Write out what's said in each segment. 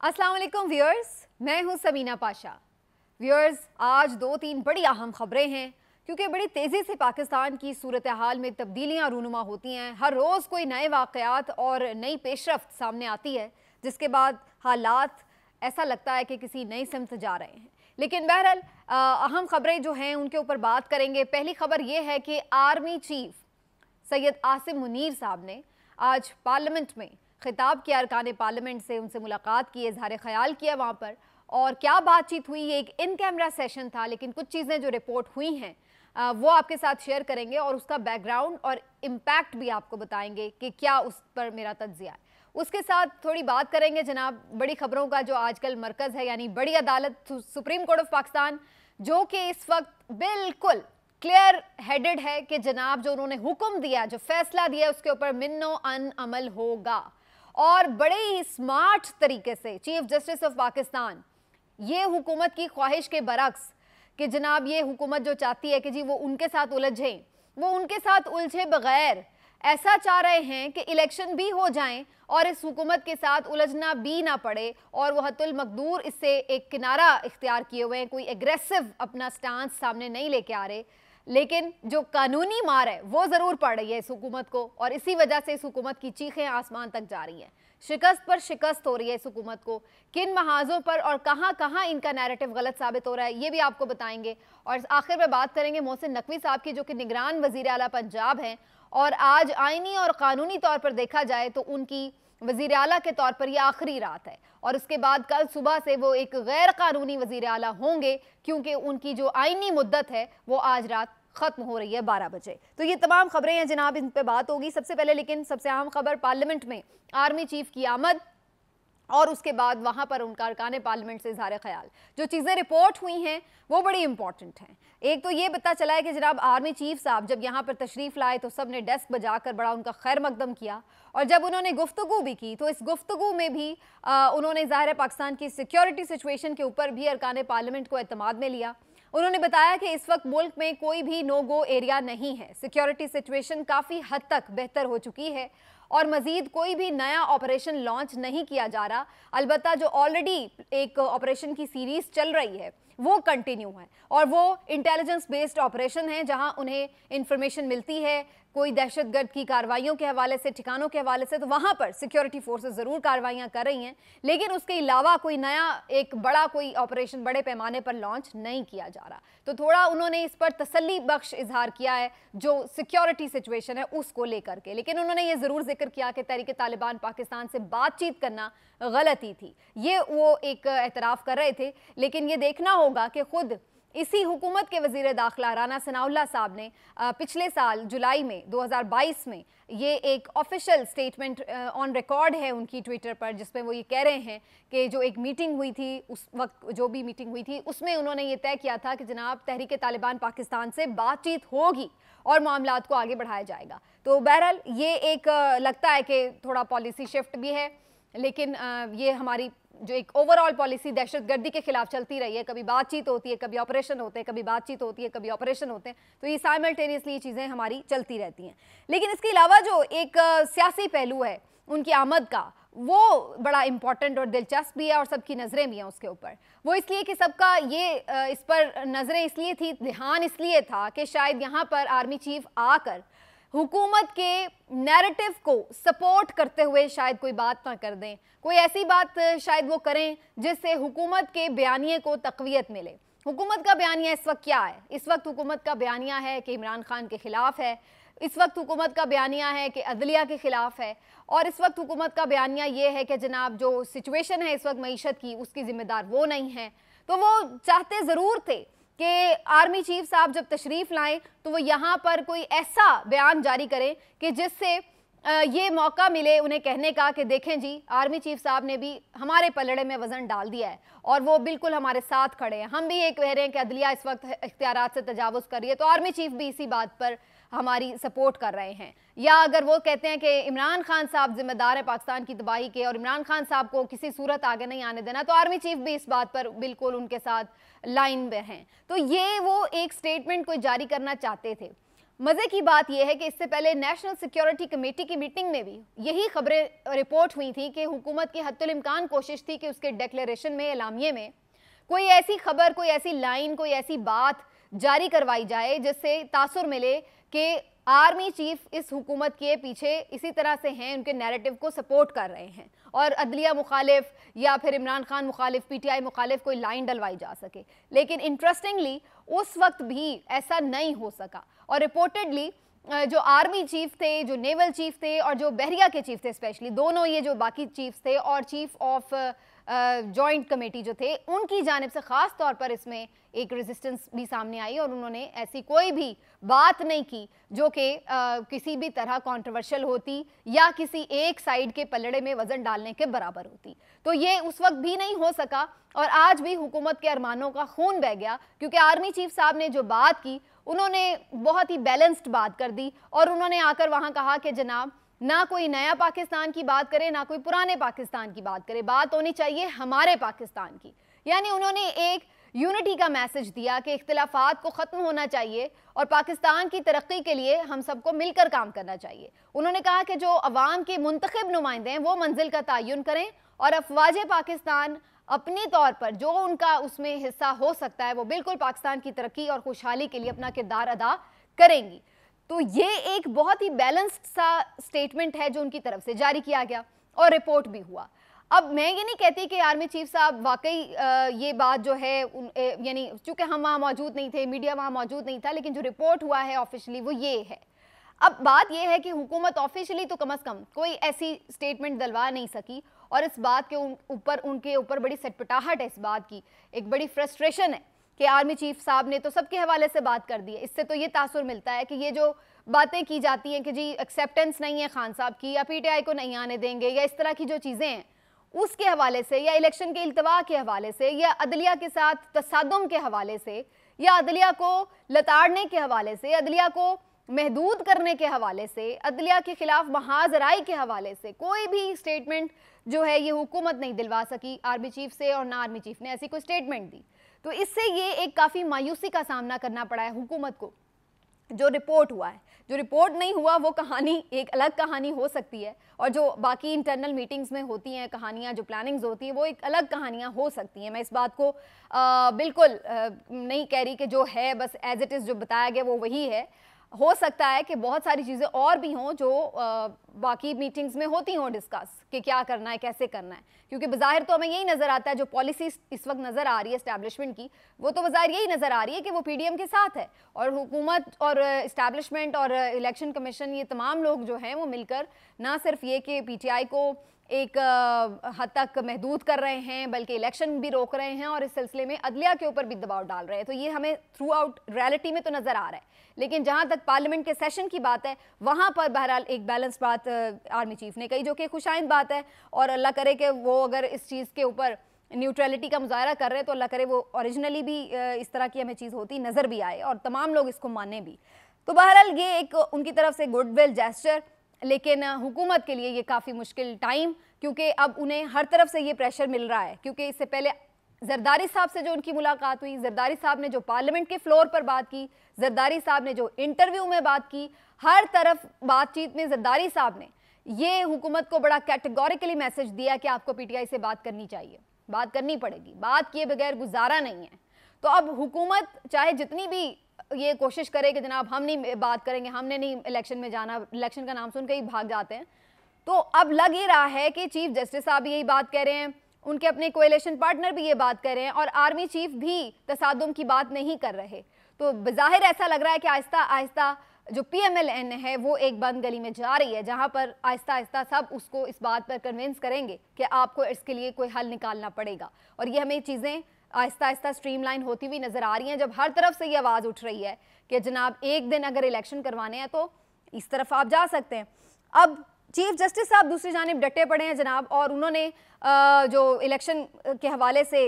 अस्सलाम वालेकुम व्यूअर्स, मैं हूं सबीना पाशा। व्यूअर्स, आज दो तीन बड़ी अहम खबरें हैं क्योंकि बड़ी तेज़ी से पाकिस्तान की सूरत हाल में तब्दीलियां रूनुमा होती हैं। हर रोज़ कोई नए वाक़यात और नई पेशरफ्त सामने आती है जिसके बाद हालात ऐसा लगता है कि किसी नई सिमत जा रहे हैं। लेकिन बहरहाल अहम खबरें जो हैं उनके ऊपर बात करेंगे। पहली खबर ये है कि आर्मी चीफ सैयद आसिम मुनीर साहब ने आज पार्लियामेंट में खिताब किया, अरकान पार्लियामेंट से उनसे मुलाकात की, इजहार ख्याल किया वहाँ पर। और क्या बातचीत हुई, ये एक इन कैमरा सेशन था, लेकिन कुछ चीज़ें जो रिपोर्ट हुई हैं वो आपके साथ शेयर करेंगे और उसका बैकग्राउंड और इम्पैक्ट भी आपको बताएंगे कि क्या उस पर मेरा तज्जिया है। उसके साथ थोड़ी बात करेंगे जनाब बड़ी खबरों का जो आजकल मरकज़ है, यानी बड़ी अदालत सुप्रीम कोर्ट ऑफ पाकिस्तान, जो कि इस वक्त बिल्कुल क्लियर हेडेड है कि जनाब जो उन्होंने हुक्म दिया, जो फैसला दिया, उसके ऊपर मिन्नो अन अमल होगा। और बड़े ही स्मार्ट तरीके से चीफ जस्टिस ऑफ पाकिस्तान ये हुकूमत की ख्वाहिश के बरक्स कि जनाब ये हुकूमत जो चाहती है कि जी वो उनके साथ उलझें, वो उनके साथ उलझे बगैर ऐसा चाह रहे हैं कि इलेक्शन भी हो जाएं और इस हुकूमत के साथ उलझना भी ना पड़े और वो हतुल मकदूर इससे एक किनारा इख्तियार किए हुए हैं, कोई एग्रेसिव अपना स्टांस सामने नहीं लेके आ रहे। लेकिन जो कानूनी मार है वो ज़रूर पड़ रही है इस हुकूमत को और इसी वजह से इस हुकूमत की चीखें आसमान तक जा रही हैं। शिकस्त पर शिकस्त हो रही है इस हुकूमत को, किन महाजों पर और कहाँ कहाँ इनका नैरेटिव गलत साबित हो रहा है ये भी आपको बताएंगे। और आखिर में बात करेंगे मोहसिन नकवी साहब की, जो कि निगरान वज़ीर आला पंजाब हैं और आज आइनी और कानूनी तौर पर देखा जाए तो उनकी वज़ीर आला के तौर पर यह आखिरी रात है और उसके बाद कल सुबह से वो एक गैर कानूनी वज़ीर आला होंगे क्योंकि उनकी जो आइनी मुद्दत है वो आज रात खत्म हो रही है 12 बजे। तो ये तमाम खबरें हैं जनाब, इन पे बात होगी। सबसे पहले लेकिन सबसे अहम खबर, पार्लियामेंट में आर्मी चीफ की आमद और उसके बाद वहाँ पर उनका अरकान पार्लियामेंट से इजहार ख्याल। जो चीज़ें रिपोर्ट हुई हैं वो बड़ी इंपॉर्टेंट हैं। एक तो ये पता चला है कि जनाब आर्मी चीफ साहब जब यहाँ पर तशरीफ़ लाए तो सब ने डेस्क बजाकर बड़ा उनका खैर मकदम किया और जब उन्होंने गुफ्तगू भी की तो इस गुफ्तगू में भी उन्होंने ज़ाहिर है पाकिस्तान की सिक्योरिटी सिचुएशन के ऊपर भी अरकान पार्लियामेंट को एतमाद में लिया। उन्होंने बताया कि इस वक्त मुल्क में कोई भी नो गो एरिया नहीं है, सिक्योरिटी सिचुएशन काफ़ी हद तक बेहतर हो चुकी है और मज़ीद कोई भी नया ऑपरेशन लॉन्च नहीं किया जा रहा। अलबत्ता जो ऑलरेडी एक ऑपरेशन की सीरीज़ चल रही है वो कंटिन्यू है और वो इंटेलिजेंस बेस्ड ऑपरेशन है जहां उन्हें इंफॉर्मेशन मिलती है कोई दहशतगर्द की कार्रवाइयों के हवाले से, ठिकानों के हवाले से, तो वहां पर सिक्योरिटी फोर्सेस ज़रूर कार्रवाइयां कर रही हैं, लेकिन उसके अलावा कोई नया एक बड़ा कोई ऑपरेशन बड़े पैमाने पर लॉन्च नहीं किया जा रहा। तो थोड़ा उन्होंने इस पर तसल्ली बख्श इजहार किया है जो सिक्योरिटी सिचुएशन है उसको लेकर के। लेकिन उन्होंने ये ज़रूर जिक्र किया कि तहरीक तालिबान पाकिस्तान से बातचीत करना गलती थी, ये वो एक एतराफ़ कर रहे थे। लेकिन ये देखना होगा कि खुद इसी हुकूमत के वज़ीर दाखिला राना सनाउल्लाह साहब ने पिछले साल जुलाई में 2022 में ये एक ऑफिशियल स्टेटमेंट ऑन रिकॉर्ड है उनकी ट्विटर पर, जिसमें वो ये कह रहे हैं कि जो एक मीटिंग हुई थी, उस वक्त जो भी मीटिंग हुई थी उसमें उन्होंने ये तय किया था कि जनाब तहरीक तालिबान पाकिस्तान से बातचीत होगी और मामलात को आगे बढ़ाया जाएगा। तो बहरहाल ये एक लगता है कि थोड़ा पॉलिसी शिफ्ट भी है, लेकिन ये हमारी जो एक ओवरऑल पॉलिसी दहशतगर्दी के खिलाफ चलती रही है, कभी बातचीत होती है, कभी ऑपरेशन होते हैं, कभी बातचीत होती है, कभी ऑपरेशन होते हैं, तो ये साइमल्टेनियसली ये चीज़ें हमारी चलती रहती हैं। लेकिन इसके अलावा जो एक सियासी पहलू है उनकी आमद का, वो बड़ा इंपॉर्टेंट और दिलचस्प भी है और सबकी नज़रें भी हैं उसके ऊपर। वो इसलिए कि सबका ये इस पर नज़रें इसलिए थी, ध्यान इसलिए था कि शायद यहाँ पर आर्मी चीफ आकर हुकूमत के नैरेटिव को सपोर्ट करते हुए शायद कोई बात ना कर दें, कोई ऐसी बात शायद वो करें जिससे हुकूमत के बयानिए को तक़वियत मिले। हुकूमत का बयानिया इस वक्त क्या है? इस वक्त हुकूमत का बयानिया है कि इमरान खान के ख़िलाफ़ है, इस वक्त हुकूमत का बयानिया है कि अदलिया के ख़िलाफ़ है, और इस वक्त हुकूमत का बयानिया ये है कि जनाब जो सिचुएशन है इस वक्त मईशत की उसकी ज़िम्मेदार वो नहीं है। तो वो चाहते ज़रूर थे कि आर्मी चीफ साहब जब तशरीफ़ लाएं तो वो यहाँ पर कोई ऐसा बयान जारी करें कि जिससे ये मौका मिले उन्हें कहने का कि देखें जी आर्मी चीफ साहब ने भी हमारे पलड़े में वज़न डाल दिया है और वो बिल्कुल हमारे साथ खड़े हैं। हम भी ये कह रहे हैं कि अदलिया इस वक्त इख्तियारात से तजावुज़ कर रही है, तो आर्मी चीफ भी इसी बात पर हमारी सपोर्ट कर रहे हैं। या अगर वो कहते हैं कि इमरान खान साहब जिम्मेदार है पाकिस्तान की तबाही के और इमरान खान साहब को किसी सूरत आगे नहीं आने देना, तो आर्मी चीफ भी इस बात पर बिल्कुल उनके साथ लाइन में हैं। तो ये वो एक स्टेटमेंट कोई जारी करना चाहते थे। मजे की बात यह है कि इससे पहले नेशनल सिक्योरिटी कमेटी की मीटिंग में भी यही खबरें रिपोर्ट हुई थी कि हुकूमत की हद्दुल इम्कान कोशिश थी कि उसके डिक्लेरेशन में, एलामिये में कोई ऐसी खबर, कोई ऐसी लाइन, कोई ऐसी बात जारी करवाई जाए जिससे तासुर मिले कि आर्मी चीफ इस हुकूमत के पीछे इसी तरह से हैं, उनके नैरेटिव को सपोर्ट कर रहे हैं और अदलिया मुखालिफ या फिर इमरान खान मुखालिफ, पीटीआई मुखालिफ कोई लाइन डलवाई जा सके। लेकिन इंटरेस्टिंगली उस वक्त भी ऐसा नहीं हो सका और रिपोर्टेडली जो आर्मी चीफ थे, जो नेवल चीफ थे और जो बहरिया के चीफ थे, स्पेशली दोनों ये जो बाकी चीफ्स थे और चीफ ऑफ जॉइंट कमेटी जो थे, उनकी जानिब से ख़ास तौर पर इसमें एक रेजिस्टेंस भी सामने आई और उन्होंने ऐसी कोई भी बात नहीं की जो कि किसी भी तरह कंट्रोवर्शियल होती या किसी एक साइड के पलड़े में वजन डालने के बराबर होती। तो ये उस वक्त भी नहीं हो सका और आज भी हुकूमत के अरमानों का खून बह गया, क्योंकि आर्मी चीफ साहब ने जो बात की उन्होंने बहुत ही बैलेंस्ड बात कर दी और उन्होंने आकर वहाँ कहा कि जनाब, ना कोई नया पाकिस्तान की बात करे, ना कोई पुराने पाकिस्तान की बात करे, बात होनी चाहिए हमारे पाकिस्तान की। यानी उन्होंने एक यूनिटी का मैसेज दिया कि इख्तिलाफात को ख़त्म होना चाहिए और पाकिस्तान की तरक्की के लिए हम सबको मिलकर काम करना चाहिए। उन्होंने कहा कि जो अवाम के मुंतखब नुमाइंदे हैं वो मंजिल का तयन करें और अफवाज पाकिस्तान अपने तौर पर जो उनका उसमें हिस्सा हो सकता है वो बिल्कुल पाकिस्तान की तरक्की और खुशहाली के लिए अपना किरदार अदा करेंगी। तो ये एक बहुत ही बैलेंस्ड सा स्टेटमेंट है जो उनकी तरफ से जारी किया गया और रिपोर्ट भी हुआ। अब मैं ये नहीं कहती कि आर्मी चीफ साहब वाकई ये बात जो है यानी चूंकि हम वहाँ मौजूद नहीं थे, मीडिया वहाँ मौजूद नहीं था, लेकिन जो रिपोर्ट हुआ है ऑफिशियली वो ये है। अब बात यह है कि हुकूमत ऑफिशियली तो कम से कम कोई ऐसी स्टेटमेंट दिलवा नहीं सकी और इस बात के ऊपर उनके ऊपर बड़ी सटपटाहट है, इस बात की एक बड़ी फ्रस्ट्रेशन है कि आर्मी चीफ साहब ने तो सबके हवाले से बात कर दी है। इससे तो ये तासुर मिलता है कि ये जो बातें की जाती हैं कि जी एक्सेप्टेंस नहीं है खान साहब की या पीटीआई को नहीं आने देंगे या इस तरह की जो चीज़ें हैं उसके हवाले से या इलेक्शन के इल्तवा के हवाले से या अदलिया के साथ तसादुम के हवाले से या अदलिया को लताड़ने के हवाले से, अदलिया को महदूद करने के हवाले से, अदलिया के खिलाफ महाज राय के हवाले से कोई भी स्टेटमेंट जो है ये हुकूमत नहीं दिलवा सकी आर्मी चीफ से और ना आर्मी चीफ ने ऐसी कोई स्टेटमेंट दी। तो इससे ये एक काफ़ी मायूसी का सामना करना पड़ा है हुकूमत को। जो रिपोर्ट हुआ है, जो रिपोर्ट नहीं हुआ वो कहानी एक अलग कहानी हो सकती है और जो बाकी इंटरनल मीटिंग्स में होती हैं कहानियाँ, जो प्लानिंग्स होती हैं वो एक अलग कहानियाँ हो सकती हैं। मैं इस बात को बिल्कुल नहीं कह रही कि जो है बस एज इट इज़ जो बताया गया वो वही है। हो सकता है कि बहुत सारी चीज़ें और भी हों जो बाकी मीटिंग्स में होती हों डिस्कस कि क्या करना है, कैसे करना है, क्योंकि बज़ाहिर तो हमें यही नज़र आता है जो पॉलिसी इस वक्त नज़र आ रही है इस्टेब्लिशमेंट की, वो तो बज़ाहिर यही नज़र आ रही है कि वो पीडीएम के साथ है और हुकूमत और इस्टेब्लिशमेंट और इलेक्शन कमीशन ये तमाम लोग जो हैं वो मिलकर ना सिर्फ ये कि पीटीआई को एक हद तक महदूद कर रहे हैं बल्कि इलेक्शन भी रोक रहे हैं और इस सिलसिले में अदलिया के ऊपर भी दबाव डाल रहे हैं। तो ये हमें थ्रू आउट रियलिटी में तो नज़र आ रहा है, लेकिन जहाँ तक पार्लियामेंट के सेशन की बात है वहाँ पर बहरहाल एक बैलेंस बात आर्मी चीफ ने कही जो कि खुशाइंद बात है और अल्लाह करे कि वो अगर इस चीज़ के ऊपर न्यूट्रलिटी का मुजाहरा कर रहे हैं तो अल्लाह करे वो ओरिजिनली भी इस तरह की हमें चीज़ होती नज़र भी आए और तमाम लोग इसको माने भी। तो बहरहाल ये एक उनकी तरफ से गुडविल जेस्चर, लेकिन हुकूमत के लिए ये काफ़ी मुश्किल टाइम, क्योंकि अब उन्हें हर तरफ से ये प्रेशर मिल रहा है। क्योंकि इससे पहले जरदारी साहब से जो उनकी मुलाकात हुई, जरदारी साहब ने जो पार्लियामेंट के फ्लोर पर बात की, जरदारी साहब ने जो इंटरव्यू में बात की, हर तरफ बातचीत में जरदारी साहब ने ये हुकूमत को बड़ा कैटेगोरिकली मैसेज दिया कि आपको पीटीआई से बात करनी चाहिए, बात करनी पड़ेगी, बात किए बगैर गुजारा नहीं है। तो अब हुकूमत चाहे जितनी भी ये कोशिश करे कि जनाब हम नहीं बात करेंगे, हमने नहीं इलेक्शन में जाना, इलेक्शन का नाम सुन के ही भाग जाते हैं, तो अब लग ही रहा है कि चीफ जस्टिस साहब यही बात कह रहे हैं, उनके अपने कोएलिशन पार्टनर भी ये बात कर रहे हैं और आर्मी चीफ भी तसादुम की बात नहीं कर रहे। तो बज़ाहिर ऐसा लग रहा है कि आहिस्ता आहिस्ता जो PMLN है वो एक बंद गली में जा रही है, जहां पर आहिस्ता आहिस्ता सब उसको इस बात पर कन्विंस करेंगे कि आपको इसके लिए कोई हल निकालना पड़ेगा। और ये हमें चीज़ें आहिस्ता आहिस्ता स्ट्रीमलाइन होती हुई नज़र आ रही हैं, जब हर तरफ से ये आवाज़ उठ रही है कि जनाब एक दिन अगर इलेक्शन करवाने हैं तो इस तरफ आप जा सकते हैं। अब चीफ जस्टिस साहब दूसरी जानिब डटे पड़े हैं जनाब, और उन्होंने जो इलेक्शन के हवाले से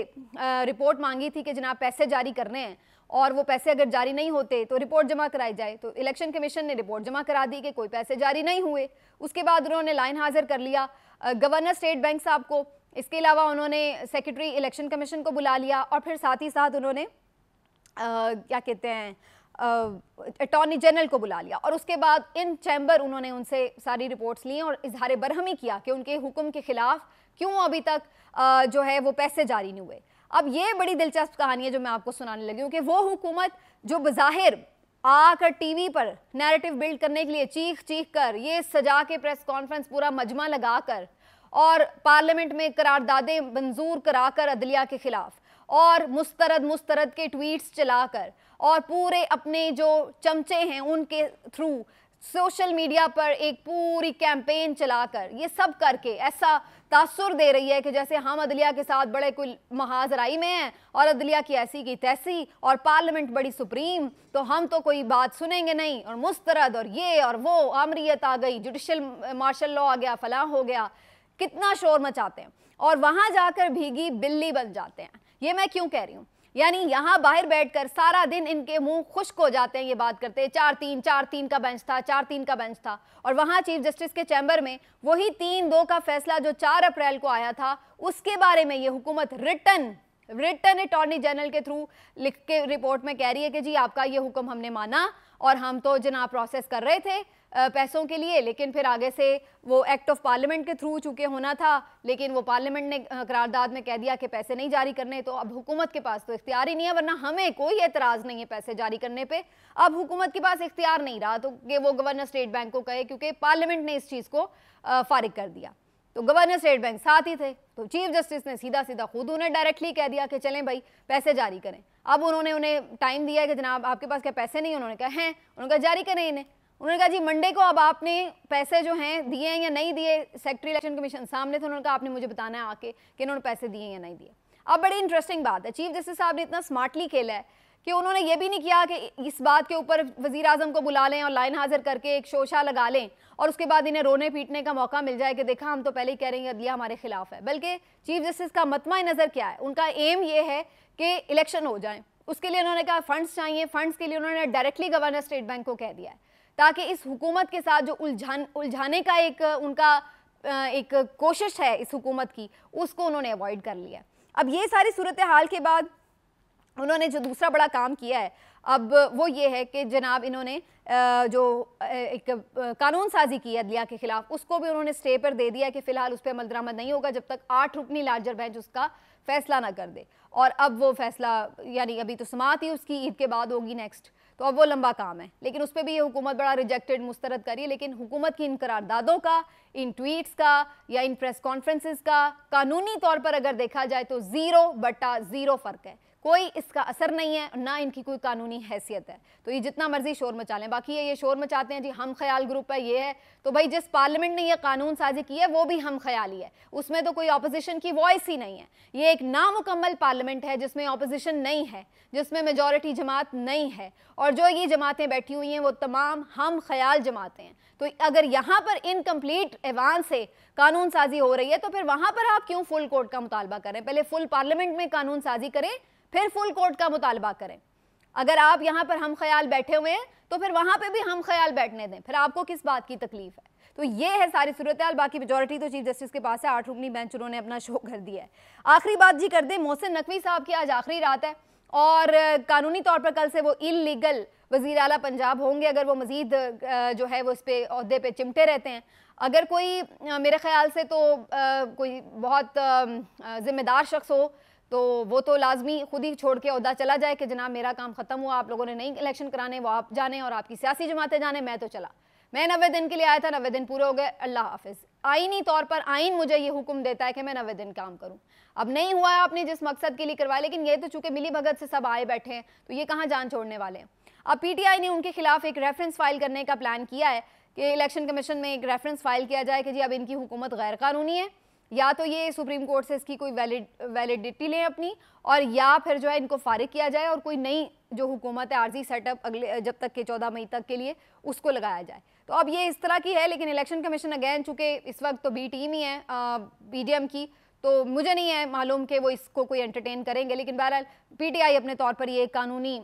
रिपोर्ट मांगी थी कि जनाब पैसे जारी करने हैं और वो पैसे अगर जारी नहीं होते तो रिपोर्ट जमा कराई जाए। तो इलेक्शन कमीशन ने रिपोर्ट जमा करा दी कि कोई पैसे जारी नहीं हुए। उसके बाद उन्होंने लाइन हाजिर कर लिया गवर्नर स्टेट बैंक साहब को, इसके अलावा उन्होंने सेक्रेटरी इलेक्शन कमीशन को बुला लिया और फिर साथ ही साथ उन्होंने क्या कहते हैं अटॉर्नी जनरल को बुला लिया और उसके बाद इन चैम्बर उन्होंने उनसे सारी रिपोर्ट्स ली और इजहार बरहमी किया कि उनके हुक्म के खिलाफ क्यों अभी तक जो है वो पैसे जारी नहीं हुए। अब ये बड़ी दिलचस्प कहानी है जो मैं आपको सुनाने लगी हूँ कि वो हुकूमत जो बज़ाहिर आकर टीवी पर नैरेटिव बिल्ड करने के लिए चीख चीख कर, ये सजा के प्रेस कॉन्फ्रेंस पूरा मजमा लगाकर और पार्लियामेंट में करारदादें मंजूर कराकर अदलिया के खिलाफ और मुस्तरद के ट्वीट्स चलाकर और पूरे अपने जो चमचे हैं उनके थ्रू सोशल मीडिया पर एक पूरी कैंपेन चलाकर ये सब करके ऐसा तासुर दे रही है कि जैसे हम अदलिया के साथ बड़े कोई महाजराई में हैं और अदलिया की ऐसी की तैसी और पार्लियामेंट बड़ी सुप्रीम, तो हम तो कोई बात सुनेंगे नहीं और मुस्तरद और ये और वो, आमरीत आ गई, जुडिशल मार्शल लॉ आ गया, फलां हो गया, कितना शोर मचाते हैं और वहां जाकर भीगी बिल्ली बन जाते हैं। ये मैं क्यों कह रही हूँ, यानी यहाँ बाहर बैठकर सारा दिन इनके मुंह खुश्क हो जाते हैं ये बात करते हैं 4-3 का बेंच था, 4-3 का बेंच था, और वहाँ चीफ जस्टिस के चैम्बर में वही 3-2 का फैसला जो 4 अप्रैल को आया था उसके बारे में ये हुकूमत रिटन अटॉर्नी जनरल के थ्रू लिख के रिपोर्ट में कह रही है कि जी आपका ये हुक्म हमने माना और हम तो जनाब प्रोसेस कर रहे थे पैसों के लिए, लेकिन फिर आगे से वो एक्ट ऑफ पार्लियामेंट के थ्रू चूंकि होना था, लेकिन वो पार्लियामेंट ने करारदाद में कह दिया कि पैसे नहीं जारी करने, तो अब हुकूमत के पास तो इख्तियार ही नहीं है, वरना हमें कोई एतराज़ नहीं है पैसे जारी करने पे। अब हुकूमत के पास इख्तियार नहीं रहा तो कि वो गवर्नर स्टेट बैंक को कहे, क्योंकि पार्लियामेंट ने इस चीज़ को फारिग कर दिया, तो गवर्नर स्टेट बैंक साथ ही थे, तो चीफ जस्टिस ने सीधा सीधा खुद उन्हें डायरेक्टली कह दिया कि चलें भाई पैसे जारी करें। अब उन्होंने उन्हें टाइम दिया है कि जनाब आपके पास क्या पैसे नहीं, उन्होंने कहा हैं, उन्होंने कहा जारी करें इन्हें। उन्होंने कहा जी मंडे को अब आपने पैसे जो हैं दिए हैं या नहीं दिए, सेक्रेटरी इलेक्शन कमीशन सामने थे, उन्होंने कहा आपने मुझे बताना है आके कि इन्होंने पैसे दिए या नहीं दिए। अब बड़ी इंटरेस्टिंग बात है, चीफ जस्टिस साहब ने इतना स्मार्टली खेला है कि उन्होंने ये भी नहीं किया कि इस बात के ऊपर वज़ीर आज़म को बुला लें और लाइन हाजिर करके एक शोशा लगा लें और उसके बाद इन्हें रोने पीटने का मौका मिल जाए कि देखा हम तो पहले ही कह रहे हैं अदलिया हमारे खिलाफ है। बल्कि चीफ जस्टिस का मतमा नज़र क्या है, उनका एम ये है कि इलेक्शन हो जाए, उसके लिए उन्होंने कहा फंड्स चाहिए, फंड्स के लिए उन्होंने डायरेक्टली गवर्नर स्टेट बैंक को कह दिया है ताकि इस हुकूमत के साथ जो उलझाने का एक उनका एक कोशिश है इस हुकूमत की, उसको उन्होंने अवॉइड कर लिया। अब ये सारी सूरत हाल के बाद उन्होंने जो दूसरा बड़ा काम किया है अब वो ये है कि जनाब इन्होंने जो एक कानून साजी की है अदलिया के खिलाफ, उसको भी उन्होंने स्टे पर दे दिया है कि फिलहाल उस पर अमल दरामद नहीं होगा जब तक 8 रुकनी लार्जर बेंच उसका फैसला ना कर दे। और अब वो फैसला यानी अभी तो समाअत ही उसकी ईद के बाद होगी नेक्स्ट, तो अब वो लंबा काम है, लेकिन उस पर भी ये हुकूमत बड़ा रिजेक्टेड मुस्तरद करी है। लेकिन हुकूमत की इन करारदादों का, इन ट्वीट्स का या इन प्रेस कॉन्फ्रेंसेस का कानूनी तौर पर अगर देखा जाए तो 0/0 फ़र्क है, कोई इसका असर नहीं है, ना इनकी कोई कानूनी हैसियत है। तो ये जितना मर्जी शोर मचा लें, बाकी ये शोर मचाते हैं जी हम ख्याल ग्रुप है, ये है, तो भाई जिस पार्लियामेंट ने ये कानून साजी की है वो भी हम ख्याली है, उसमें तो कोई ऑपोजिशन की वॉइस ही नहीं है। ये एक नामुकम्मल पार्लियामेंट है जिसमें ऑपोजिशन नहीं है, जिसमें मेजॉरिटी जमात नहीं है, और जो ये जमातें बैठी हुई हैं वो तमाम हम ख्याल जमातें हैं। तो अगर यहाँ पर इनकम्प्लीट एवान से कानून साजी हो रही है तो फिर वहाँ पर आप क्यों फुल कोर्ट का मुतालबा करें? पहले फुल पार्लियामेंट में कानून साजी करें, फिर फुल कोर्ट का मुतालबा करें। अगर आप यहाँ पर हम ख्याल बैठे हुए हैं तो फिर वहाँ पे भी हम ख्याल बैठने दें, फिर आपको किस बात की तकलीफ है? तो ये है सारी सूरत हाल। बाकी मेजॉरिटी तो चीफ जस्टिस के पास है, 8 रुकनी बेंच उन्होंने अपना शो कर दिया है। आखिरी बात जी कर दे, मोहसिन नकवी साहब की आज आखिरी रात है और कानूनी तौर पर कल से वो इल्लीगल वज़ीर आला पंजाब होंगे अगर वो मजीद जो है वो इस पे ओहदे पे चिमटे रहते हैं। अगर कोई मेरे ख्याल से तो कोई बहुत जिम्मेदार शख्स हो तो वो तो लाजमी खुद ही छोड़ के ओहदा चला जाए कि जनाब मेरा काम ख़त्म हुआ, आप लोगों ने नहीं इलेक्शन कराने, वो आप जाने और आपकी सियासी जमातें जाने, मैं तो चला, मैं 90 दिन के लिए आया था, 90 दिन पूरे हो गए, अल्लाह हाफिज़। आईनी तौर पर आइन मुझे ये हुक्म देता है कि मैं 90 दिन काम करूं। अब नहीं हुआ है आपने जिस मकसद के लिए करवाया, लेकिन ये तो चूंकि मिली भगत से सब आए बैठे हैं तो ये कहाँ जान छोड़ने वाले हैं। अब PTI ने उनके खिलाफ एक रेफरेंस फाइल करने का प्लान किया है कि इलेक्शन कमीशन में एक रेफरेंस फाइल किया जाए कि जी अब इनकी हुकूमत गैर कानूनी है, या तो ये सुप्रीम कोर्ट से इसकी कोई वैलिडिटी लें अपनी, और या फिर जो है इनको फारिग किया जाए और कोई नई जो हुकूमत है आर्जी सेटअप अगले जब तक के 14 मई तक के लिए उसको लगाया जाए। तो अब ये इस तरह की है, लेकिन इलेक्शन कमीशन अगेन चूँकि इस वक्त तो बी टीम ही है PDM की, तो मुझे नहीं है मालूम कि वो इसको कोई एंटरटेन करेंगे, लेकिन बहरहाल PTI अपने तौर पर ये कानूनी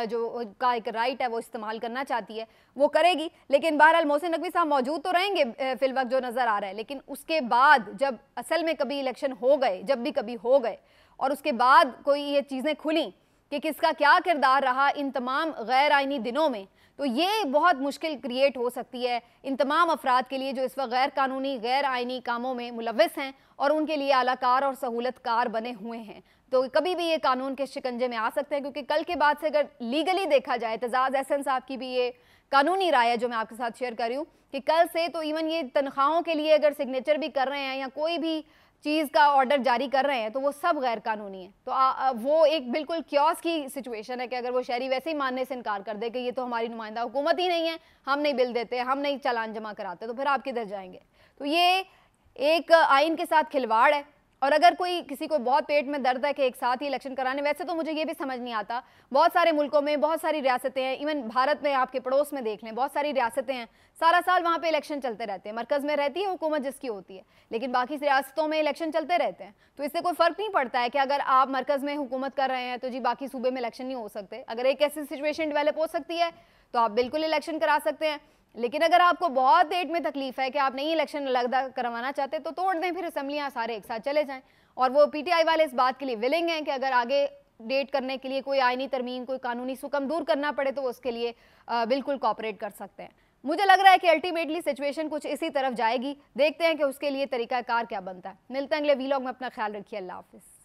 जो का एक राइट है वो इस्तेमाल करना चाहती है, वो करेगी। लेकिन बहरहाल मोहसिन नकवी साहब मौजूद तो रहेंगे फिल वक्त जो नज़र आ रहा है, लेकिन उसके बाद जब असल में कभी इलेक्शन हो गए, जब भी कभी हो गए और उसके बाद कोई ये चीज़ें खुली कि किसका क्या किरदार रहा इन तमाम गैर आइनी दिनों में, तो ये बहुत मुश्किल क्रिएट हो सकती है इन तमाम अफराद के लिए जो इस वक्त गैर कानूनी गैर आइनी कामों में मुलव्वस हैं और उनके लिए आलाकार और सहूलतकार बने हुए हैं। तो कभी भी ये कानून के शिकंजे में आ सकते हैं, क्योंकि कल के बाद से अगर लीगली देखा जाए, एतजाज़ एहसन साहब की भी ये कानूनी राय है जो मैं आपके साथ शेयर कर रही हूँ कि कल से तो इवन ये तनख्वाहों के लिए अगर सिग्नेचर भी कर रहे हैं या कोई भी चीज़ का ऑर्डर जारी कर रहे हैं तो वो सब गैर कानूनी है। तो वो एक बिल्कुल क्योस की सिचुएशन है कि अगर वो शहरी वैसे ही मानने से इनकार कर दे कि ये तो हमारी नुमाइंदा हुकूमत ही नहीं है, हम नहीं बिल देते, हम नहीं चालान जमा कराते, तो फिर आप किधर जाएंगे। तो ये एक आइन के साथ खिलवाड़ है। और अगर कोई किसी को बहुत पेट में दर्द है कि एक साथ ही इलेक्शन कराने, वैसे तो मुझे ये भी समझ नहीं आता, बहुत सारे मुल्कों में बहुत सारी रियासतें हैं, इवन भारत में आपके पड़ोस में देख लें बहुत सारी रियासतें हैं, सारा साल वहाँ पे इलेक्शन चलते रहते हैं, मरकज़ में रहती है हुकूमत जिसकी होती है, लेकिन बाकी रियासतों में इलेक्शन चलते रहते हैं। तो इससे कोई फ़र्क नहीं पड़ता है कि अगर आप मरकज़ में हुकूमत कर रहे हैं तो जी बाकी सूबे में इलेक्शन नहीं हो सकते। अगर एक ऐसी सिचुएशन डेवलप हो सकती है तो आप बिल्कुल इलेक्शन करा सकते हैं, लेकिन अगर आपको बहुत पेट में तकलीफ है कि आप नहीं इलेक्शन लगदा करवाना चाहते तो तोड़ दें, फिर असेंबलियाँ सारे एक साथ चले जाएं। और वो पीटीआई वाले इस बात के लिए विलिंग हैं कि अगर आगे डेट करने के लिए कोई आईनी तरमीम, कोई कानूनी सुकम दूर करना पड़े तो उसके लिए बिल्कुल कॉपरेट कर सकते हैं। मुझे लग रहा है कि अल्टीमेटली सिचुएशन कुछ इसी तरफ जाएगी, देखते हैं कि उसके लिए तरीकाकार क्या बनता है। मिलते हैं अगले वीलॉग में, अपना ख्याल रखिए, अल्लाह हाफिज़।